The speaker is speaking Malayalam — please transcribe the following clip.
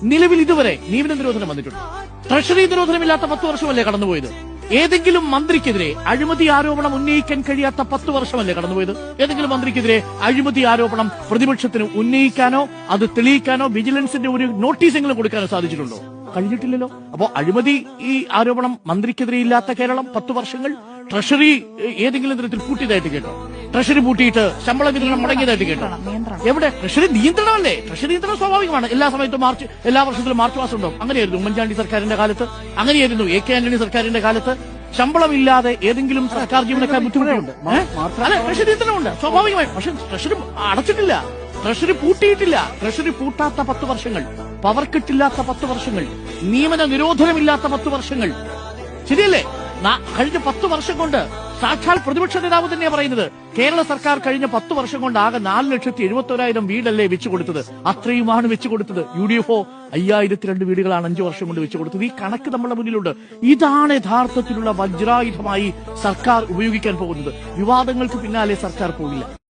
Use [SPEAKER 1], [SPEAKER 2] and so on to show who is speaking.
[SPEAKER 1] നിലവിൽ ഇതുവരെ നിയമന നിരോധനം വന്നിട്ടുണ്ട്. ട്രഷറി നിരോധനമില്ലാത്ത 10 വർഷമല്ലേ കടന്നുപോയത്? ഏതെങ്കിലും മന്ത്രിക്കെതിരെ അഴിമതി ആരോപണം ഉന്നയിക്കാൻ കഴിയാത്ത 10 വർഷമല്ലേ കടന്നുപോയത്? ഏതെങ്കിലും മന്ത്രിക്കെതിരെ അഴിമതി ആരോപണം പ്രതിപക്ഷത്തിന് ഉന്നയിക്കാനോ അത് തെളിയിക്കാനോ വിജിലൻസിന്റെ ഒരു നോട്ടീസെങ്കിലും കൊടുക്കാനോ സാധിച്ചിട്ടുണ്ടോ? കഴിഞ്ഞിട്ടില്ലല്ലോ. അപ്പോ അഴിമതി ഈ ആരോപണം മന്ത്രിക്കെതിരെ ഇല്ലാത്ത കേരളം 10 വർഷങ്ങൾ ട്രഷറി ഏതെങ്കിലും തരത്തിൽ പൂട്ടിയതായിട്ട് കേട്ടോ? ട്രഷറി പൂട്ടിയിട്ട് ശമ്പള വിതരണം മുടങ്ങിയതായിട്ട് കേട്ടോ? എവിടെ? ട്രഷറി നിയന്ത്രണമല്ലേ? ട്രഷറി നിയന്ത്രണം സ്വാഭാവികമാണ്. എല്ലാ സമയത്തും എല്ലാ വർഷത്തിലും മാർച്ച് മാസം ഉണ്ടാവും. അങ്ങനെയായിരുന്നു ഉമ്മൻചാണ്ടി സർക്കാരിന്റെ കാലത്ത്, അങ്ങനെയായിരുന്നു AK ആന്റണി സർക്കാരിന്റെ കാലത്ത്. ശമ്പളമില്ലാതെ ഏതെങ്കിലും സർക്കാർ ജീവനക്കാർ ബുദ്ധിമുട്ടുണ്ട്. അല്ല, ട്രഷറി നിയന്ത്രണമുണ്ട് സ്വാഭാവികമായും. പക്ഷെ ട്രഷറി അടച്ചിട്ടില്ല, ട്രഷറി പൂട്ടിയിട്ടില്ല. ട്രഷറി പൂട്ടാത്ത 10 വർഷങ്ങൾ, പവർ കട്ടില്ലാത്ത 10 വർഷങ്ങൾ, നിയമന നിരോധനമില്ലാത്ത 10 വർഷങ്ങൾ. ശരിയല്ലേ? കഴിഞ്ഞ 10 വർഷം കൊണ്ട് സാക്ഷാൽ പ്രതിപക്ഷ നേതാവ് തന്നെയാ പറയുന്നത്, കേരള സർക്കാർ കഴിഞ്ഞ 10 വർഷം കൊണ്ട് ആകെ 4,71,000 വീടല്ലേ വെച്ചുകൊടുത്തത്. അത്രയുമാണ് വെച്ചുകൊടുത്തത്. UDF 5002 വീടുകളാണ് 5 വർഷം കൊണ്ട് വെച്ചുകൊടുത്തത്. ഈ കണക്ക് നമ്മുടെ മുന്നിലുണ്ട്. ഇതാണ് യഥാർത്ഥത്തിലുള്ള വജ്രായുധമായി സർക്കാർ ഉപയോഗിക്കാൻ പോകുന്നത്. വിവാദങ്ങൾക്ക് പിന്നാലെ സർക്കാർ പോകില്ല.